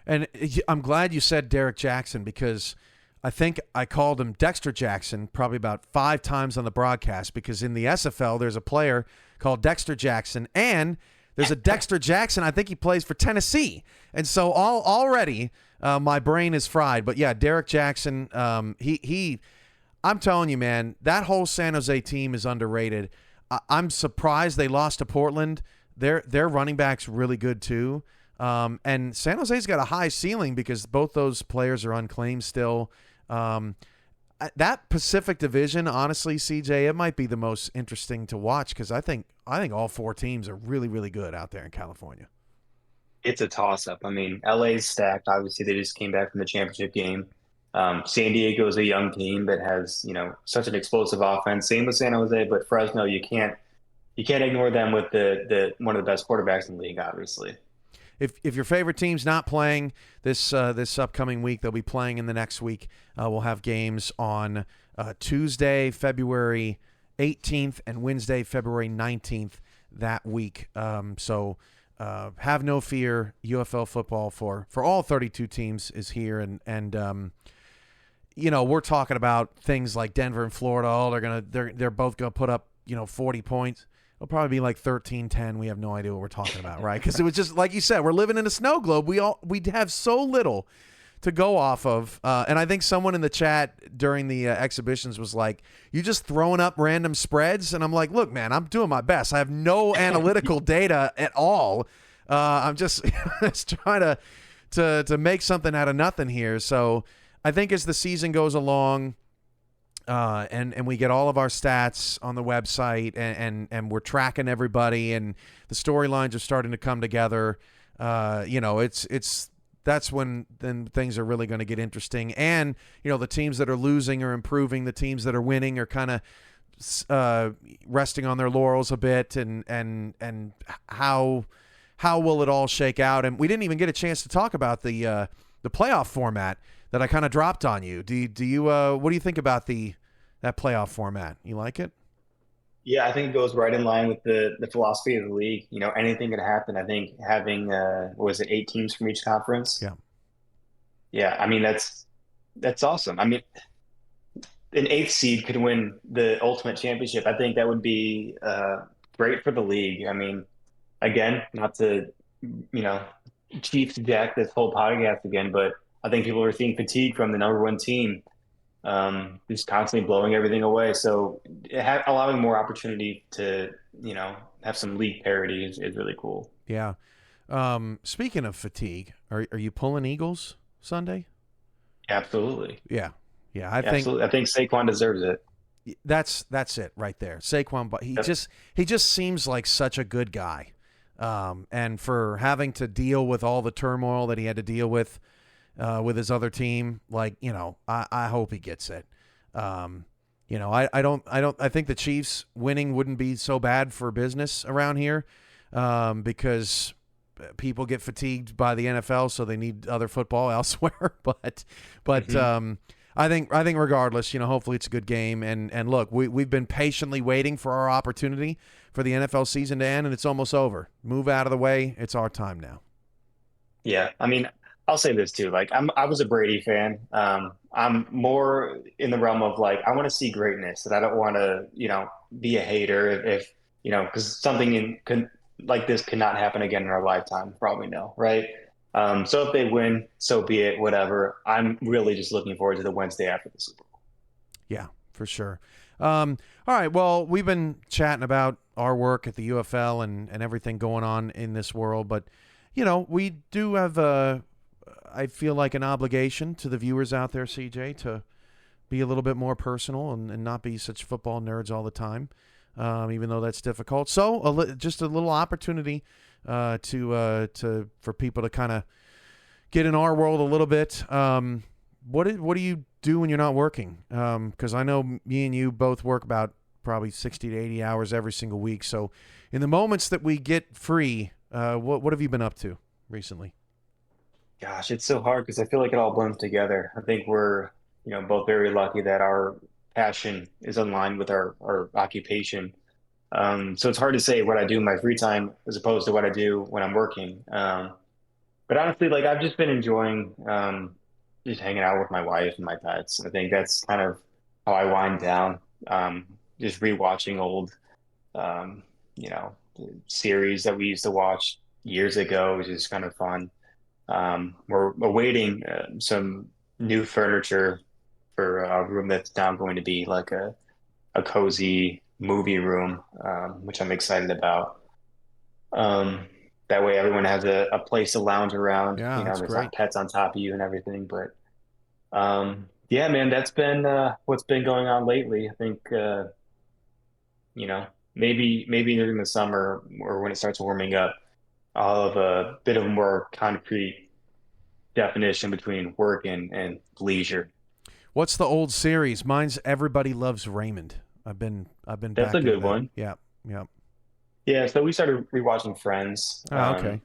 And I'm glad you said Derek Jackson, because I think I called him Dexter Jackson probably about 5 times on the broadcast, because in the SFL there's a player called Dexter Jackson, and there's a Dexter Jackson, I think he plays for Tennessee. And so already my brain is fried. But yeah, Derek Jackson, I'm telling you, man, that whole San Jose team is underrated. I'm surprised they lost to Portland. Their running back's really good too. And San Jose's got a high ceiling because both those players are unclaimed still. That Pacific Division, honestly, CJ, it might be the most interesting to watch, because I think all 4 teams are really, really good out there in California.
It's a toss-up. I mean, LA's stacked. Obviously, they just came back from the championship game. San Diego is a young team that has, such an explosive offense. Same with San Jose, but Fresno, you can't ignore them with the one of the best quarterbacks in the league, obviously.
If your favorite team's not playing this upcoming week, they'll be playing in the next week. We'll have games on Tuesday, February 18th, and Wednesday, February 19th that week. So have no fear. UFL football for all 32 teams is here, and we're talking about things like Denver and Florida. Oh, they're both gonna put up 40 points. It'll probably be like 13-10. We have no idea what we're talking about, right? Because it was just like you said, we're living in a snow globe. We have so little to go off of. And I think someone in the chat during the exhibitions was like, "You just throwing up random spreads?" And I'm like, "Look, man, I'm doing my best. I have no analytical data at all. I'm just trying to make something out of nothing here." So I think as the season goes along, and we get all of our stats on the website, and we're tracking everybody, and the storylines are starting to come together. That's when then things are really going to get interesting. And the teams that are losing are improving. The teams that are winning are kind of resting on their laurels a bit. And how will it all shake out? And we didn't even get a chance to talk about the playoff format that I kind of dropped on you. Do you what do you think about that playoff format? You like it?
Yeah, I think it goes right in line with the philosophy of the league. Anything can happen. I think having what was it, 8 teams from each conference?
Yeah.
Yeah, I mean that's awesome. I mean, an 8th seed could win the ultimate championship. I think that would be great for the league. I mean, again, not to Chiefs jack this whole podcast again, but I think people are seeing fatigue from the number 1 team, just constantly blowing everything away. So allowing more opportunity to, have some league parity is really cool.
Yeah. Speaking of fatigue, are you pulling Eagles Sunday?
Absolutely.
Yeah. Yeah. I
think Saquon deserves it.
That's it right there. Saquon, but he just seems like such a good guy. And for having to deal with all the turmoil that he had to deal with his other team, I hope he gets it. I think the Chiefs winning wouldn't be so bad for business around here, because people get fatigued by the NFL, so they need other football elsewhere. But I think regardless, hopefully it's a good game. And look, we've been patiently waiting for our opportunity for the NFL season to end, and it's almost over. Move out of the way. It's our time now.
Yeah, I mean, I'll say this too. I was a Brady fan. I'm more in the realm of I want to see greatness, and I don't want to, be a hater if because something like this cannot happen again in our lifetime. Probably no, right? So if they win, so be it. Whatever. I'm really just looking forward to the Wednesday after the Super Bowl.
Yeah, for sure. All right. Well, we've been chatting about our work at the UFL and everything going on in this world, but we do have I feel like an obligation to the viewers out there, CJ, to be a little bit more personal and not be such football nerds all the time, even though that's difficult. So just a little opportunity for people to kind of get in our world a little bit. What do you do when you're not working? Because I know me and you both work about probably 60 to 80 hours every single week. So in the moments that we get free, what have you been up to recently?
Gosh, it's so hard because I feel like it all blends together. I think we're, both very lucky that our passion is aligned with our occupation. So it's hard to say what I do in my free time as opposed to what I do when I'm working. But honestly, like I've just been enjoying just hanging out with my wife and my pets. I think that's kind of how I wind down. Just rewatching old, um, you know, series that we used to watch years ago, which is kind of fun. We're awaiting some new furniture for a room that's now going to be like a cozy movie room, which I'm excited about. Um, that way everyone has a place to lounge around.
Yeah, that's
There's
great.
not pets on top of you and everything. But yeah, man, that's been what's been going on lately. I think you know, maybe during the summer or when it starts warming up, I'll have a bit of a more concrete definition between work and leisure.
What's the old series? Mine's Everybody Loves Raymond. I've been
That's a
back into
good
that.
one.
Yeah, yeah.
Yeah, so we started rewatching Friends.
Oh, okay.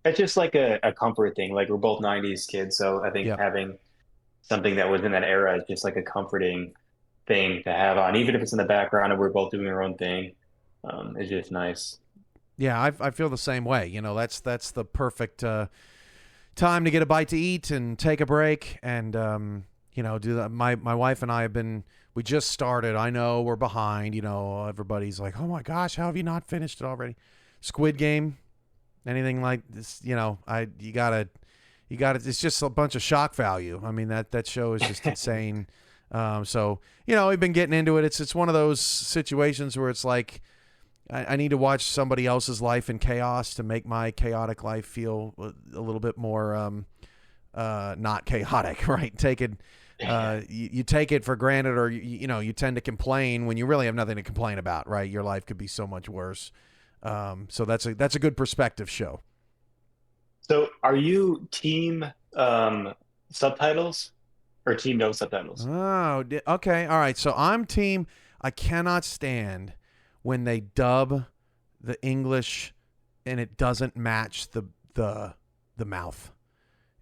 It's just like a comfort thing. Like we're both 90s kids, so I think
Yeah,
having something that was in that era is just like a comforting thing to have on, even if it's in the background and we're both doing our own thing. It's just nice.
yeah. I feel the same way. That's the perfect time to get a bite to eat and take a break and do that. My wife and I have been. We just started. I know we're behind. Everybody's like, "Oh my gosh, how have you not finished it already?" Squid Game, anything like this. You gotta. It's just a bunch of shock value. I mean, that show is just insane. So we've been getting into it. It's one of those situations where it's like I need to watch somebody else's life in chaos to make my chaotic life feel a little bit more not chaotic, right? You take it for granted, or you tend to complain when you really have nothing to complain about, right? Your life could be so much worse. So that's a good perspective show.
So are you team subtitles or team no subtitles?
Oh, okay, all right. So I'm team. I cannot stand when they dub the English and it doesn't match the mouth.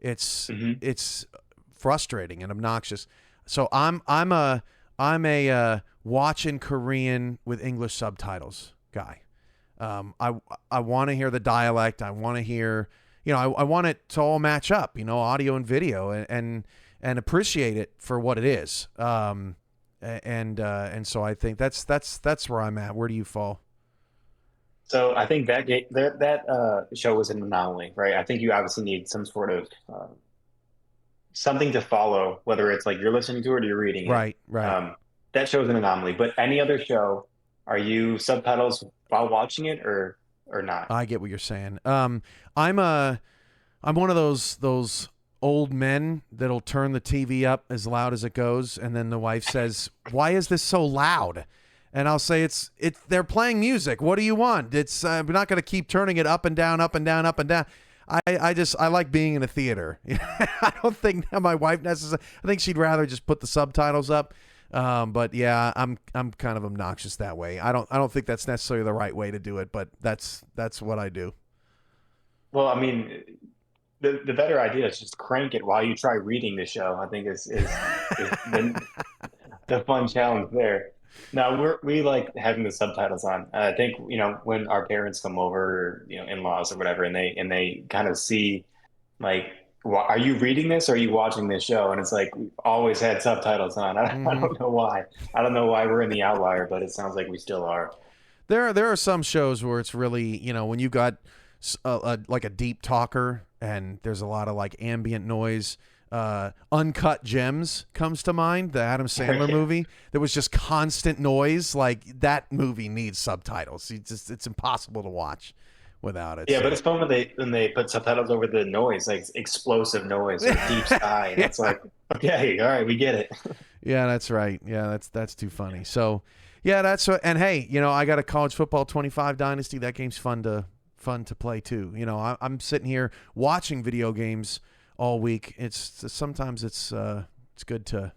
It's
Hmm.
it's frustrating and obnoxious. So I'm a watch in Korean with English subtitles guy. I want to hear the dialect. I want to hear, I want it to all match up, audio and video, and appreciate it for what it is. And so I think that's where I'm at. Where do you fall?
So I think that show was an anomaly, right? I think you obviously need some sort of something to follow, whether it's like you're listening to it or you're reading it.
Right, right.
That show is an anomaly. But any other show, are you subtitles while watching it or not?
I get what you're saying. I'm a I'm one of those old men that'll turn the TV up as loud as it goes, and then the wife says, "Why is this so loud?" And I'll say, "It's they're playing music. What do you want? We're not going to keep turning it up and down, up and down, up and down." I like being in a theater. I don't think my wife necessarily. I think she'd rather just put the subtitles up. But yeah, I'm kind of obnoxious that way. I don't think that's necessarily the right way to do it, but that's what I do.
Well, I mean, the better idea is just crank it while you try reading the show. I think is the fun challenge there. Now we like having the subtitles on. I think when our parents come over, or, in-laws or whatever, and they kind of see like, are you reading this or are you watching this show? And it's like we always had subtitles on. I
Hmm.
don't know why. I don't know why we're in the outlier, but it sounds like we still are.
There are some shows where it's really when you got like a deep talker and there's a lot of like ambient noise. Uncut Gems comes to mind, the Adam Sandler
Yeah.
movie. There was just constant noise. Like that movie needs subtitles. It's impossible to watch without it.
Yeah, but
So
it's fun when they put subtitles over the noise, like explosive noise or deep sigh, and
yeah,
it's like, okay, all right, we get it.
yeah, that's right. Yeah, that's too funny. So yeah, that's what. And hey, I got a college football 25 dynasty. That game's fun to play too. I'm sitting here watching video games all week. Sometimes it's good to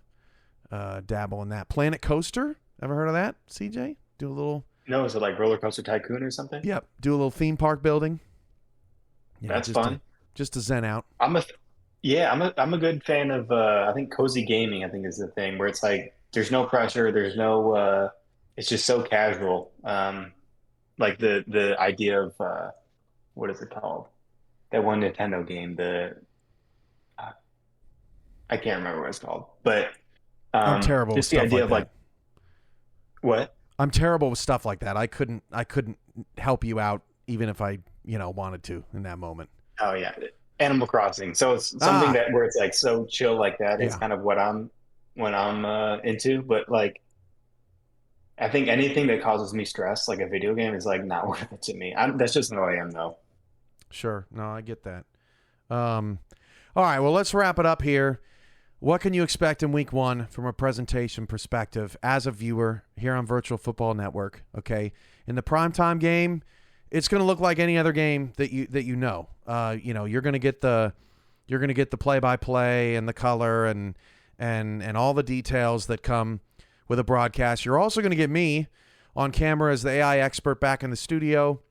dabble in that. Planet Coaster. Ever heard of that, CJ? Do a little.
No, is it like Roller Coaster Tycoon or something?
Yep. Do a little theme park building. Yeah,
That's
just a
fun.
just to zen out.
I'm a good fan of I think cozy gaming, I think is the thing where it's like there's no pressure, there's no it's just so casual. Like the idea of what is it called? That one Nintendo game, the uh, I can't remember what it's called, but
I'm terrible with
just the
stuff
idea
like
of like
that.
what?
I'm terrible with stuff like that. I couldn't help you out even if I, wanted to in that moment.
Oh yeah, Animal Crossing. So it's something
Ah,
that where it's like so chill like that is
yeah.
kind of what I'm into. But like I think anything that causes me stress, like a video game, is like not worth it to me. That's just how I am though.
Sure. No, I get that. Um, all right, well, let's wrap it up here. What can you expect in week one from a presentation perspective as a viewer here on Virtual Football Network? Okay. In the primetime game, it's going to look like any other game that you know. You're going to get the play-by-play and the color and all the details that come with a broadcast. You're also going to get me on camera as the AI expert back in the studio.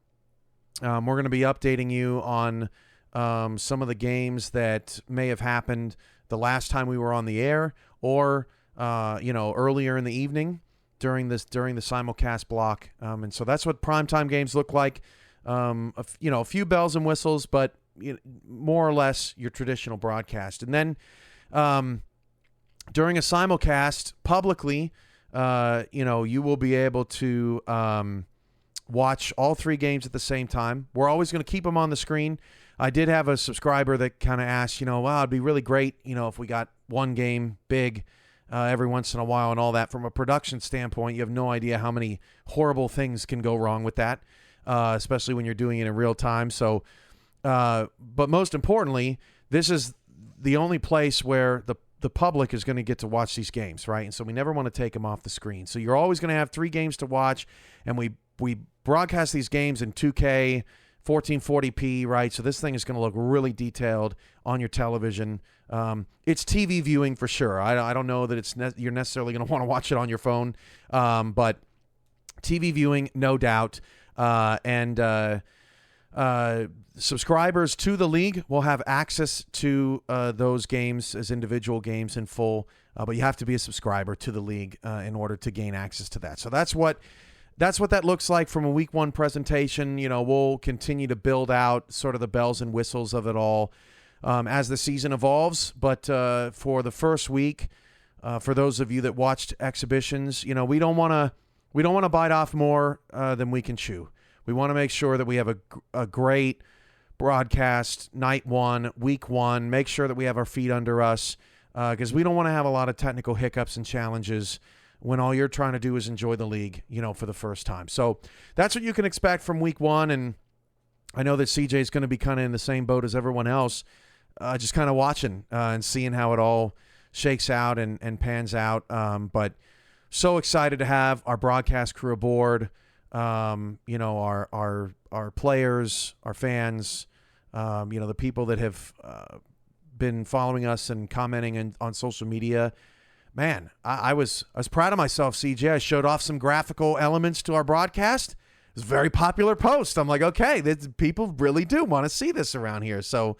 We're going to be updating you on some of the games that may have happened the last time we were on the air, or earlier in the evening during the simulcast block. And so that's what primetime games look like. A few bells and whistles, but more or less your traditional broadcast. And then during a simulcast publicly, you will be able to watch all three games at the same time. We're always going to keep them on the screen. I did have a subscriber that kind of asked, wow, it'd be really great, if we got one game big every once in a while and all that. From a production standpoint, you have no idea how many horrible things can go wrong with that, especially when you're doing it in real time. So, but most importantly, this is the only place where the public is going to get to watch these games, right? And so we never want to take them off the screen. So you're always going to have three games to watch, and we broadcast these games in 2K, 1440p, right? So this thing is going to look really detailed on your television. It's TV viewing for sure. I don't know that you're necessarily going to want to watch it on your phone, but TV viewing, no doubt. And subscribers to the league will have access to those games as individual games in full, but you have to be a subscriber to the league in order to gain access to that. So that's what that looks like from a week one presentation. We'll continue to build out sort of the bells and whistles of it all as the season evolves. But for the first week, for those of you that watched exhibitions, we don't want to bite off more than we can chew. We want to make sure that we have a great broadcast night one, week one. Make sure that we have our feet under us because we don't want to have a lot of technical hiccups and challenges when all you're trying to do is enjoy the league, for the first time. So that's what you can expect from week one. And I know that CJ is going to be kind of in the same boat as everyone else, just kind of watching and seeing how it all shakes out and pans out. But so excited to have our broadcast crew aboard, our players, our fans, the people that have been following us and commenting on social media. Man, I was proud of myself, CJ. I showed off some graphical elements to our broadcast. It was a very popular post. I'm like, okay, people really do want to see this around here. So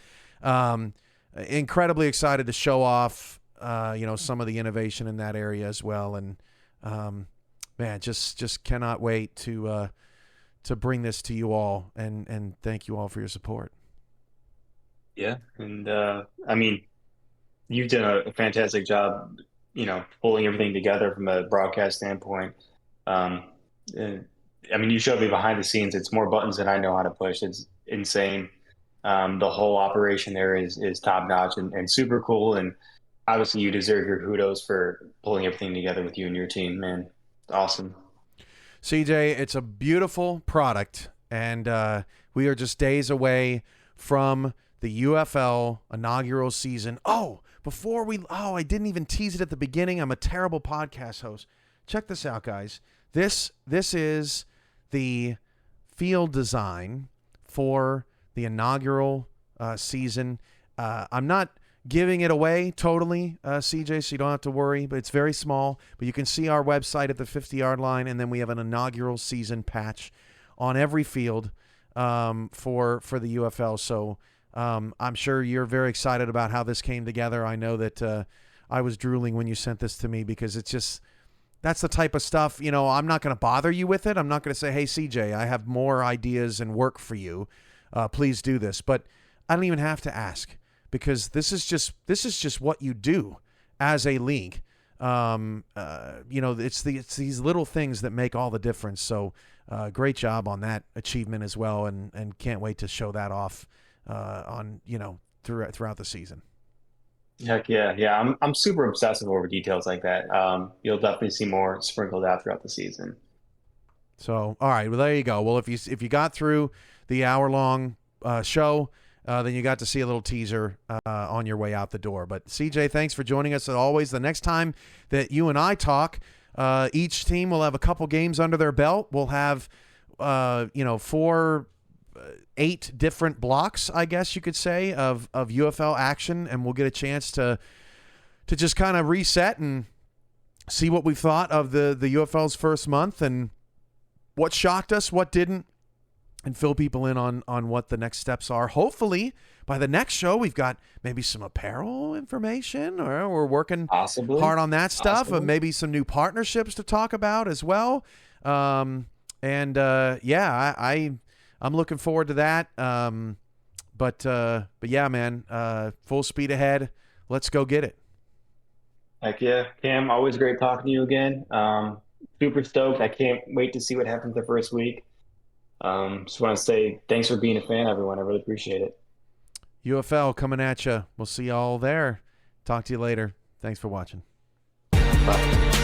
incredibly excited to show off, some of the innovation in that area as well. And, man, just cannot wait to bring this to you all. And thank you all for your support.
Yeah, and I mean, you've done a fantastic job, pulling everything together from a broadcast standpoint. And, I mean, you showed me behind the scenes. It's more buttons than I know how to push. It's insane. The whole operation there is top notch and super cool. And obviously, you deserve your kudos for pulling everything together with you and your team, man. It's awesome.
CJ, it's a beautiful product, and we are just days away from the UFL inaugural season. I didn't even tease it at the beginning. I'm a terrible podcast host. Check this out, guys. This is the field design for the inaugural season. I'm not giving it away totally, CJ, so you don't have to worry, but it's very small. But you can see our website at the 50-yard line, and then we have an inaugural season patch on every field for the UFL. So I'm sure you're very excited about how this came together. I know that I was drooling when you sent this to me because it's just that's the type of stuff, I'm not going to bother you with it. I'm not going to say, hey, CJ, I have more ideas and work for you. Please do this. But I don't even have to ask because this is just what you do as a league. It's these little things that make all the difference. So great job on that achievement as well. And can't wait to show that off throughout the season.
Heck yeah, yeah. I'm super obsessive over details like that. You'll definitely see more sprinkled out throughout the season.
So, all right, well there you go. Well, if you got through the hour-long show, then you got to see a little teaser on your way out the door. But CJ, thanks for joining us as always. The next time that you and I talk, each team will have a couple games under their belt. We'll have 8 different blocks, I guess you could say, of UFL action, and we'll get a chance to just kind of reset and see what we thought of the UFL's first month and what shocked us, what didn't, and fill people in on what the next steps are. Hopefully, by the next show, we've got maybe some apparel information, or we're working hard on that stuff, and maybe some new partnerships to talk about as well. I'm looking forward to that. But yeah, man, full speed ahead. Let's go get it.
Heck yeah, Cam, always great talking to you again. Super stoked. I can't wait to see what happens the first week. Just want to say thanks for being a fan, everyone. I really appreciate it.
UFL coming at you. We'll see y'all there. Talk to you later. Thanks for watching.
Bye.